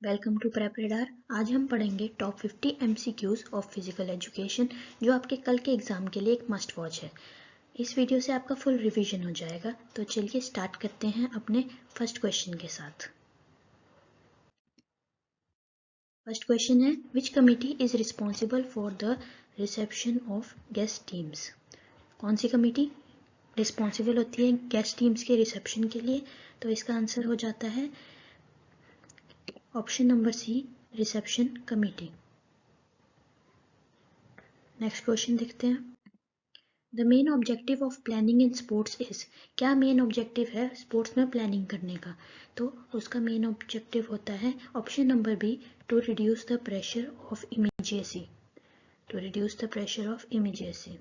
Welcome to prep radar. आज हम पढ़ेंगे top 50 MCQs of physical education जो आपके कल के एग्जाम के लिए एक मस्ट वॉच है। इस वीडियो से आपका फुल रिवीजन हो जाएगा। तो चलिए स्टार्ट करते हैं अपने फर्स्ट क्वेश्चन के साथ। फर्स्ट क्वेश्चन है, विच committee is responsible for the reception of guest teams. कौन सी कमिटी रिस्पॉन्सिबल होती है गेस्ट टीम्स के रिसेप्शन के लिए? तो इसका आंसर हो जाता है option number C, reception committee. Next question देखते हैं। The main objective of planning in sports is. क्या मेन ऑब्जेक्टिव है स्पोर्ट्स में प्लानिंग करने का? तो उसका मेन ऑब्जेक्टिव होता है option number B, to reduce the pressure of immediacy. To reduce the pressure of immediacy.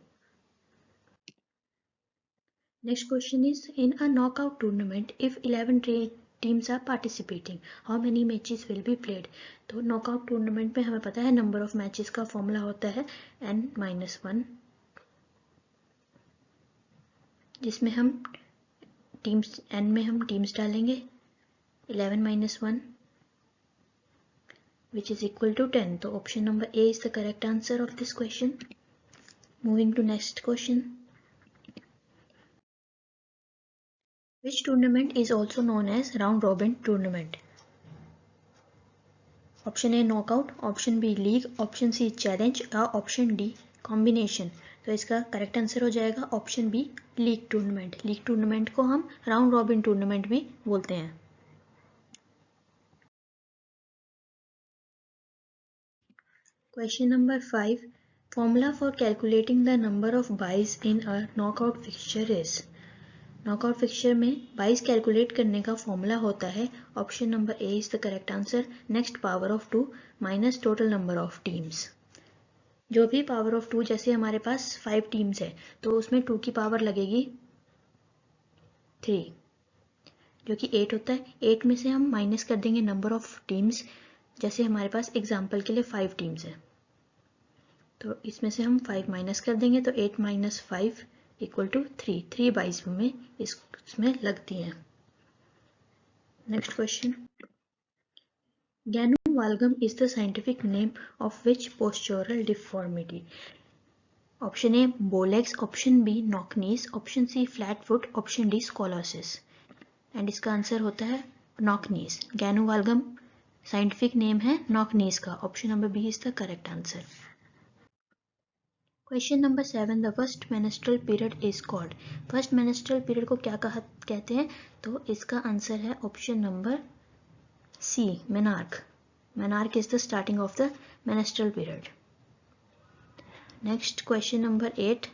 Next question is, in a knockout tournament if 11 teams are participating how many matches will be played. तो knockout tournament में हमें पता है number of matches का formula होता है n-1, जिसमें हम टीम्स n में हम टीम्स डालेंगे 11-1 which is equal to 10. तो option number A is the correct answer of this question. Moving to next question. Which tournament is also known as round robin tournament? Option A knockout, option B league, option C challenge या option D combination. तो इसका correct answer हो जाएगा option B, league tournament. League tournament को हम round robin tournament भी बोलते हैं। Question number 5, formula for calculating the number of byes in a knockout fixture is. Knockout fixture में बाइज कैलकुलेट करने का फॉर्मूला होता है option number A is the correct answer, next power of 2 minus total number of teams. जो भी power of 2, जैसे हमारे पास 5 teams है तो उसमें 2 की पावर लगेगी 3 जो कि 8 होता है। 8 में से हम माइनस कर देंगे नंबर ऑफ टीम्स, जैसे हमारे पास एग्जाम्पल के लिए 5 टीम्स है तो इसमें से हम 5 माइनस कर देंगे तो 8 माइनस 5 इक्वल टू 3। 3 बाइस में इसमें लगती हैं। Next question, genu valgum is the scientific name of which postural deformity. Option A bowlegs, option B knock knees, option C flat foot, option D scoliosis. And इसका आंसर होता है नॉकनीस। गैनु वाल्गम साइंटिफिक नेम है knock knees का। Option number B is the correct answer. Question number 7, the first menstrual period is called. First menstrual period को क्या कहते हैं? तो इसका आंसर है option number C, menarche. Menarche is the starting of the menstrual period. Next question number 8,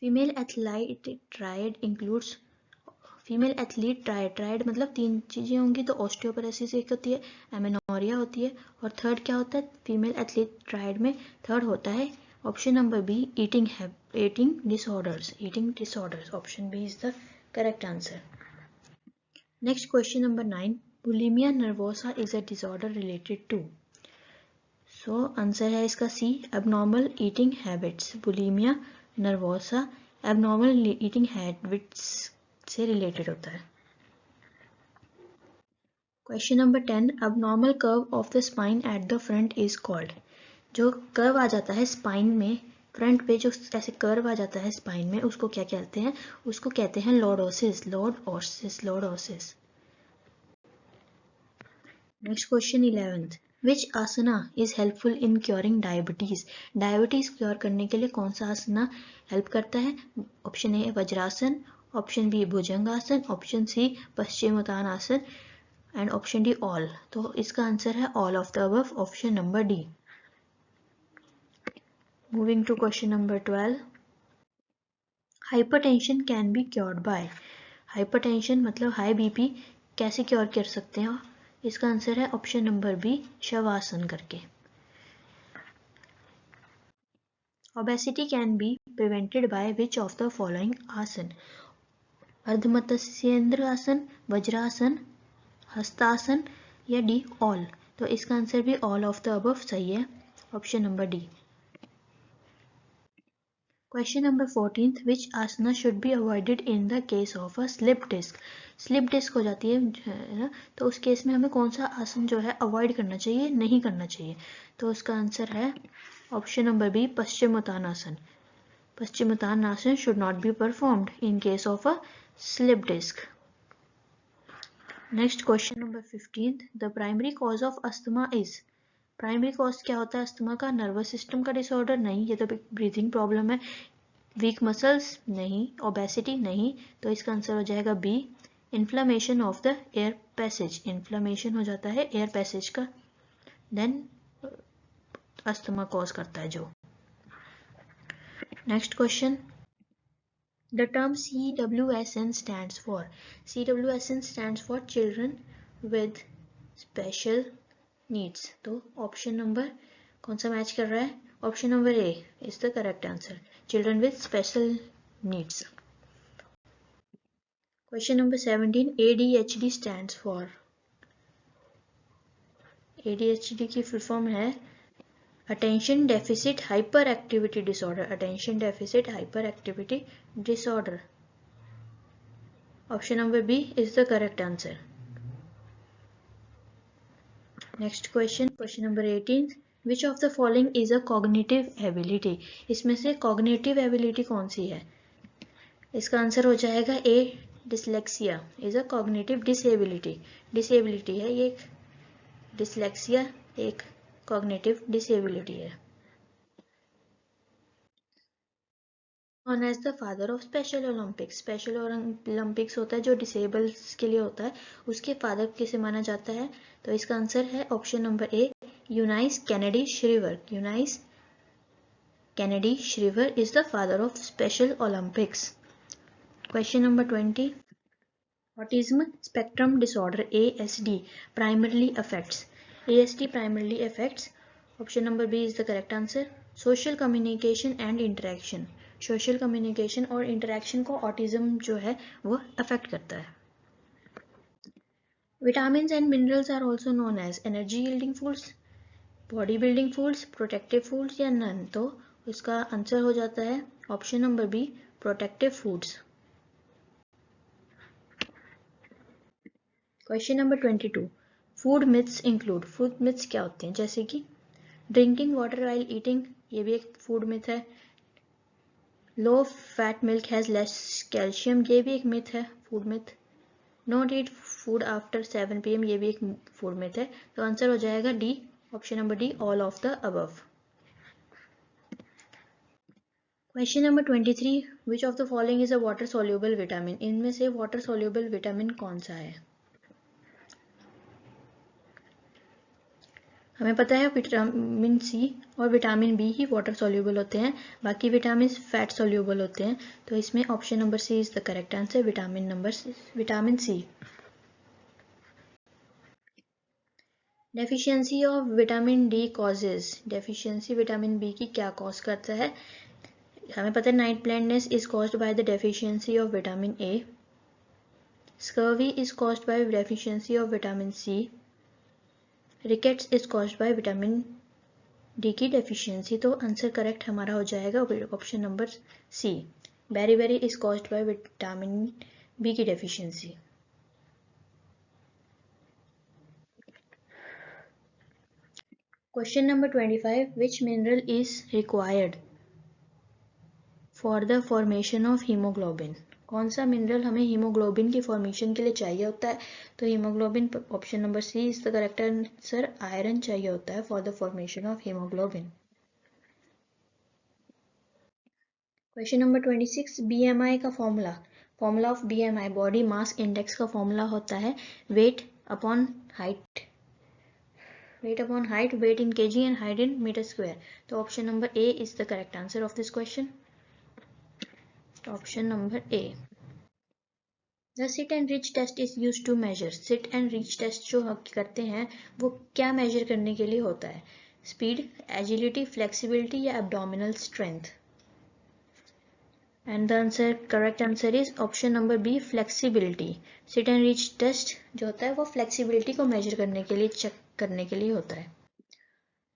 female athlete triad includes. Female athlete triad, triad मतलब 3 चीजें होंगी तो ऑस्टियोपोरोसिस एक होती है, एमेनोरिया होती है और थर्ड क्या होता है फीमेल एथलीट ट्रायड में? थर्ड होता है option number B, eating disorders. Eating disorders, option B is the correct answer. Next question number 9, bulimia nervosa is a disorder related to. So answer है इसका C, abnormal eating habits. Bulimia nervosa abnormal eating habits से related होता है। Question number 10, abnormal curve of the spine at the front is called. जो curve आ जाता है spine में, फ्रंट पे जो ऐसे कर्व आ जाता है स्पाइन में, उसको क्या कहते हैं? उसको कहते हैं lordosis. Lordosis. Next question 11th, which asana is helpful in curing diabetes. Diabetes cure करने के लिए कौन सा आसना हेल्प करता है? Option A Vajrasana, option B Bhujangasana, option C Paschimottanasana and option D all. तो इसका आंसर है all of the above, option number D. Moving to question number 12, hypertension can be cured by. Hypertension मतलब हाई बीपी कैसे cure कर सकते हैं? इसका answer है ऑप्शन नंबर बी, शवासन करके। Obesity can be prevented by which of the following आसन। अर्धमत्स्येंद्र आसन, वज्रासन, हस्तासन या डी ऑल। तो इसका आंसर भी ऑल ऑफ द अबव सही है, option number D. Question number 14, which asana should be avoided in the case of a slip disc. Slip disc हो जाती है ना, तो उस केस में हमें कौन सा आसन जो है अवॉइड करना चाहिए, नहीं करना चाहिए। तो उसका आंसर है option number B, Paschimottanasana. Paschimottanasana should not be performed in case of a slip disc. Next question number 15. The primary cause of asthma is. Primary cause क्या होता है अस्थमा का? नर्वस सिस्टम का डिसऑर्डर? नहीं, ये तो ब्रीथिंग प्रॉब्लम है। Weak muscles? नहीं। ओबेसिटी? नहीं। तो इसका आंसर हो जाएगा B, inflammation of the air passage. Inflammation हो जाता है एयर पैसेज का, देन अस्थमा कॉज करता है जो। Next question, the term CWSN stands for. CWSN stands for children with special needs. तो ऑप्शन नंबर कौन सा मैच कर रहा है? Option number A is the correct answer, children with special needs. Question number 17, ADHD stands for. ADHD की full form है attention deficit hyperactivity disorder. Attention deficit hyperactivity disorder. Option number B is the correct answer. Next question, question number 18, which of the following is a cognitive ability. इसमें से cognitive ability कौन सी है? इसका answer हो जाएगा A, dyslexia is a cognitive disability. Disability है ये, dyslexia एक कॉग्निटिव डिसेबिलिटी है। known as the father of special olympics. Special Olympics होता है जो डिसेबल्स के लिए होता है, उसके फादर किसे माना जाता है? तो इसका आंसर है option number A, Eunice Kennedy Shriver. Eunice Kennedy Shriver is the father of Special Olympics. Question number 20, autism spectrum disorder ASD primarily affects. ASD primarily affects. Option number B is the correct answer, social communication and interaction. Social communication और interaction को autism जो है वो affect करता है। Vitamins and minerals are also known as energy yielding foods, body building foods, protective foods या none. तो इसका आंसर हो जाता है option number B, protective foods. Question number 22, food myths include. Food myths क्या होते हैं? जैसे कि ड्रिंकिंग वाटर वाइल ईटिंग, ये भी एक फूड मिथ है। Low fat milk has less calcium, ये भी एक मिथ है, food myth. Not eat food after 7 PM, ये भी एक फूड मिथ है। तो आंसर हो जाएगा D, option number D, all of the above. Question number 23, which of the following is a water soluble vitamin. इनमें से वाटर सोल्यूबल विटामिन कौन सा है? हमें पता है विटामिन सी और विटामिन बी ही वाटर सोल्यूबल होते हैं, बाकी विटामिन फैट सोल्यूबल होते हैं। तो इसमें option number C is the correct answer, vitamin C. Deficiency of vitamin D causes. Deficiency vitamin B की क्या कॉज करता है? हमें पता है night blindness is caused by the deficiency of vitamin A, scurvy is caused by deficiency of vitamin C, rickets is caused by vitamin D की deficiency. तो answer correct हमारा हो जाएगा option number C, beriberi is caused by vitamin B की deficiency. Question number 25, which mineral is required for the formation of haemoglobin. कौन सा mineral हमें haemoglobin की फॉर्मेशन के लिए चाहिए होता है? तो haemoglobin, option number C is the correct answer, iron चाहिए होता है for the formation of haemoglobin. Question number 26, BMI का formula of BMI body mass index का फॉर्मूला होता है weight upon height, weight in kg and height in metre square. तो option number A is the correct answer of this question, option number A. The sit and reach test is use to major. Seat and reach test जो हम करते हैं वो क्या major करने के लिए होता है? स्पीड, एजिलिटी, फ्लेक्सिबिलिटी या abdominal strength. And the answer, correct answer is option number B, flexibility. Sit and reach test जो होता है वो फ्लेक्सिबिलिटी को मेजर करने के लिए, चेक करने के लिए होता है।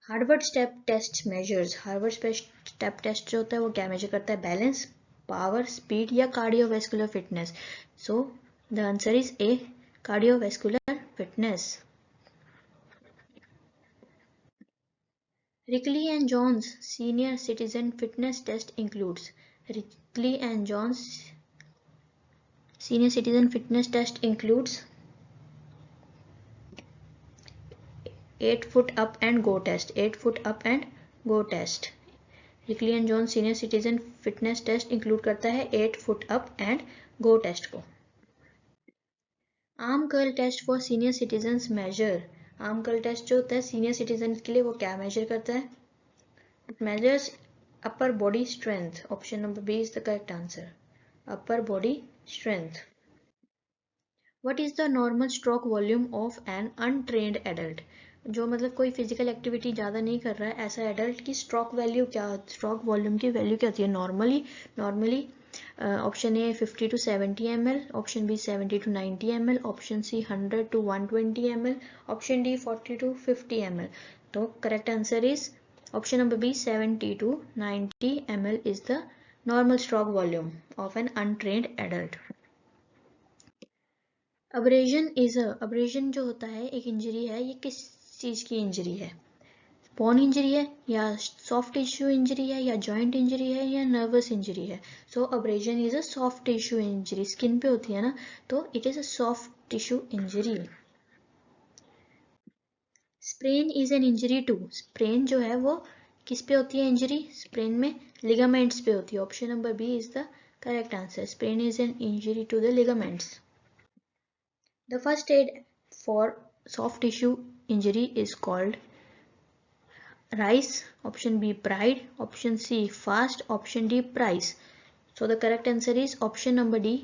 Harvard step test measures, Harvard step test जो होता है वो क्या मेजर करता है? बैलेंस, पावर, स्पीड या cardiovascular fitness? So the answer is A, cardiovascular fitness. Rickley and Jones Senior Citizen Fitness Test includes. Rickley and Jones Senior Citizen Fitness Test includes 8 foot up and go test. 8 foot up and go test. Rickley and Jones Senior Citizen Fitness Test include करता है 8 foot up and go test को. Arm curl test for senior citizens measure. Arm curl test जो होता है senior citizen के लिए वो क्या मेजर करता है? It measures upper body strength. Option number B is the correct answer. Upper body strength. What is the normal stroke volume of an untrained adult? जो मतलब कोई फिजिकल एक्टिविटी ज़्यादा नहीं कर रहा है ऐसा एडल्ट की स्ट्रोक वैल्यू क्या, स्ट्रोक वॉल्यूम की वैल्यू क्या होती है? Normally option A 50 to 70 ml, option B 70 to 90 ml, option C 100 to 120 ml, option D 40 to 50 ml. तो correct answer is option number B 70 to 90 ml is the normal stroke volume of an untrained adult. Abrasion जो होता है एक injury है, ये किस चीज़ की injury है? बोन इंजरी है या सॉफ्ट टिश्यू इंजरी है या जॉइंट इंजरी है या नर्वस इंजरी है? So abrasion is a soft tissue injury. Skin पे होती है ना, तो it is a soft tissue injury. Sprain is an injury to. Sprain जो है वो किस पे होती है इंजरी? स्प्रेन में लिगामेंट्स पे होती है. Option number B is the correct answer. Sprain is an injury to the ligaments. The first aid for soft tissue injury is called RICE, option B pride, option C fast, option D price. So the correct answer is option number D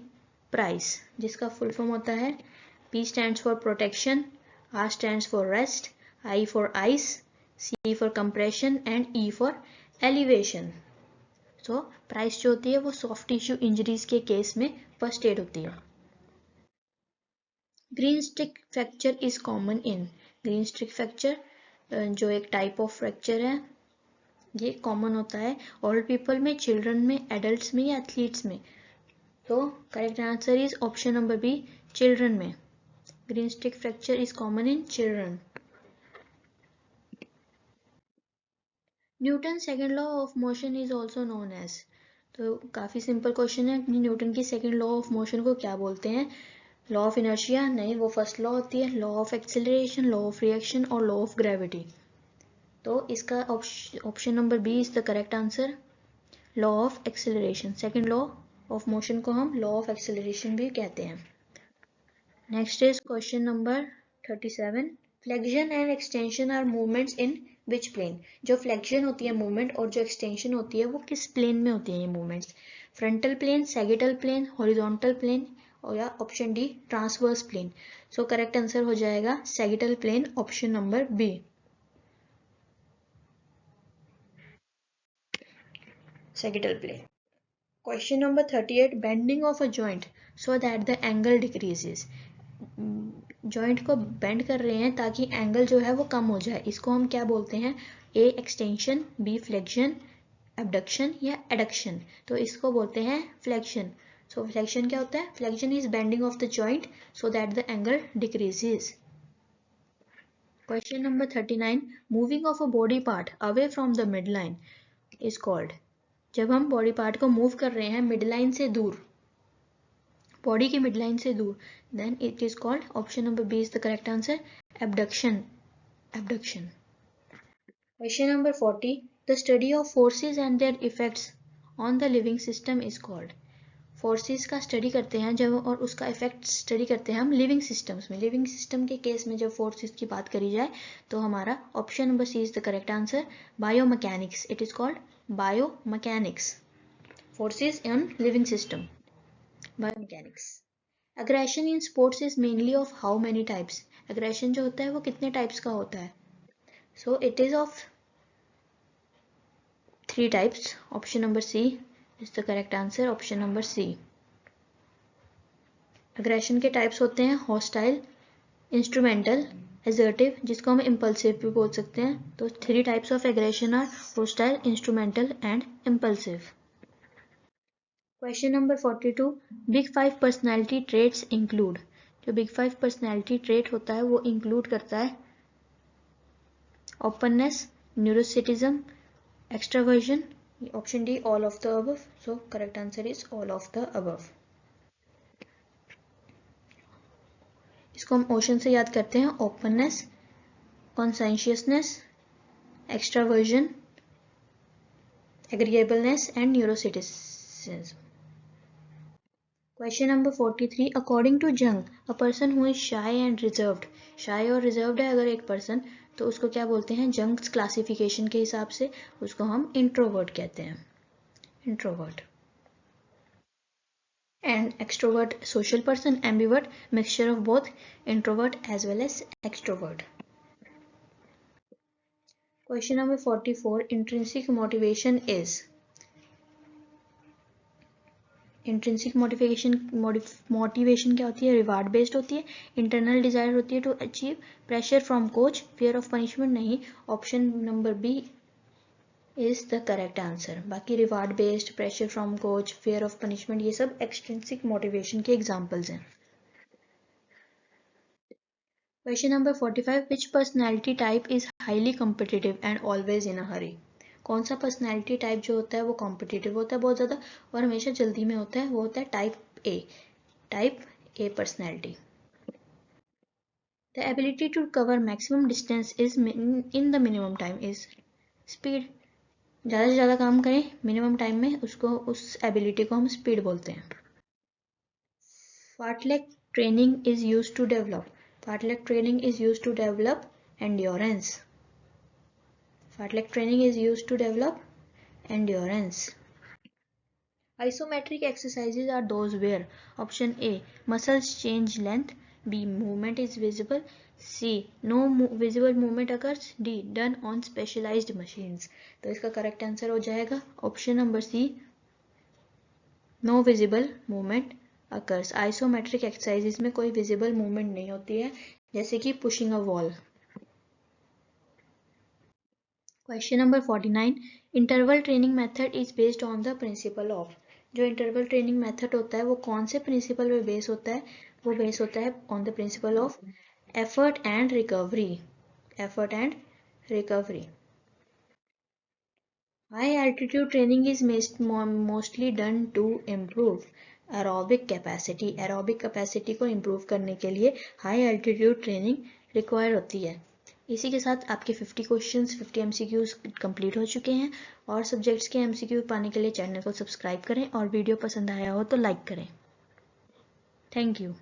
price, जिसका full form होता है P stands for protection, R stands for rest, I for ice, C for compression and E for elevation. So price जो होती है वो soft tissue injuries के case में first aid होती है. Green stick fracture is common in. Green stick fracture जो एक टाइप ऑफ फ्रैक्चर है ये कॉमन होता है ओल्ड पीपल में, चिल्ड्रन में, एडल्ट्स में या एथलीट्स में? तो correct answer is option number B, children में. Greenstick fracture is common in children. Newton second law of motion is also known as. तो काफी सिंपल क्वेश्चन है. न्यूटन की सेकेंड लॉ ऑफ मोशन को क्या बोलते हैं? लॉ ऑफ इनर्शिया नहीं, वो फर्स्ट लॉ होती है. Law of acceleration, law of reaction और लॉ ऑफ ग्रेविटी. तो इसका option number B is the correct answer. Law of acceleration. Second law of motion को हम लॉ ऑफ एक्सेलरेशन भी कहते हैं. Next is question number 37. Flexion and extension are movements in which plane? जो flexion होती है मूवमेंट और जो एक्सटेंशन होती है वो किस प्लेन में होती है ये movements? Frontal plane, sagittal plane, horizontal plane और या option D transverse plane. So correct answer हो जाएगा sagittal plane, option number B. Sagittal plane. Question number 38. Bending of a joint so that the angle decreases. Joint को bend कर रहे हैं ताकि angle जो है वो कम हो जाए. इसको हम क्या बोलते हैं? ए एक्सटेंशन, बी फ्लेक्शन, एबडक्शन या एडक्शन. तो इसको बोलते हैं फ्लेक्शन. सो फ्लेक्शन क्या होता है? Flexion is bending of the joint so that the angle decreases. Question number 39. Moving of a body part away from the midline is called. जब हम बॉडी पार्ट को मूव कर रहे हैं मिड लाइन से दूर, बॉडी की मिड लाइन से दूर, then it is called, option number B is the correct answer, abduction. Abduction. Question number 40. The study of forces and their effects on the living system is called. Forces का study करते हैं जब और उसका effect study करते हैं हम living systems में. लिविंग सिस्टम के केस में जब फोर्सेस की बात करी जाए तो हमारा option number C is the correct answer, biomechanics. It is called biomechanics. Forces in living system. Biomechanics. Aggression in sports is mainly of how many types? Aggression जो होता है वो कितने टाइप्स का होता है? So it is of 3 types. Option number C is the correct answer. Option number C. Aggression के types होते हैं hostile, instrumental assertive, जिसको हम impulsive भी बोल सकते हैं. तो 3 types of aggression are hostile, instrumental and impulsive. Question number 42. Big 5 personality traits include. जो Big 5 personality trait होता है वो include करता है openness, neuroticism, extraversion. Option D, all of the above. So correct answer is all of the above. इसको हम ocean से याद करते हैं. Openness, conscientiousness, extraversion, agreeableness and neuroticism. Question number 43. According to Jung, a person who is shy and reserved. Shy और reserved है अगर एक पर्सन, तो उसको क्या बोलते हैं? जंग्स क्लासिफिकेशन के हिसाब से उसको हम इंट्रोवर्ट कहते हैं. Introvert. And extrovert, social person, ambivert, mixture of both, introvert as well as extrovert. Question number 44. Intrinsic motivation is. Intrinsic motivation क्या होती है? रिवार्ड बेस्ड होती है. इंटरनल डिजायर होती है to achieve. Pressure from coach. Fear of punishment नहीं. Option number B is the correct answer. बाकी reward based, pressure from coach, fear of punishment, ये सब एक्सट्रिंसिक मोटिवेशन के एग्जाम्पल्स हैं. Question number 45. Which personality type is highly competitive and always in a hurry? कौन सा personality type जो होता है वो कॉम्पिटिटिव होता है बहुत ज़्यादा और हमेशा जल्दी में होता है? वो होता है type A. Type A personality. The ability to cover maximum distance is in the minimum time is. Speed. ज़्यादा से ज़्यादा काम करें मिनिमम टाइम में, उसको, उस एबिलिटी को हम स्पीड बोलते हैं. Fartlek training is use to develop. Fartlek training is used to develop endurance. Fartlek training is used to develop endurance. Isometric exercises are those where option A, muscles change length, B, movement is visible, C, no visible movement occurs, D, done on specialized machines. तो इसका correct answer हो जाएगा option number C, no visible movement occurs. Isometric exercises में कोई visible movement नहीं होती है, जैसे कि pushing a wall. Question number 49. Interval training method is based on the principle of. जो इंटरवल ट्रेनिंग मेथड होता है वो कौन से प्रिंसिपल पे बेस होता है? वो बेस होता है on the principle of effort and recovery. Effort and recovery. High altitude training is mostly done to improve aerobic capacity. Aerobic capacity को इम्प्रूव करने के लिए हाई एल्टीट्यूड ट्रेनिंग रिक्वायर होती है. इसी के साथ आपके 50 क्वेश्चंस, 50 एमसीक्यूज कंप्लीट हो चुके हैं. और सब्जेक्ट्स के एमसीक्यू पाने के लिए चैनल को सब्सक्राइब करें और वीडियो पसंद आया हो तो लाइक करें. Thank you.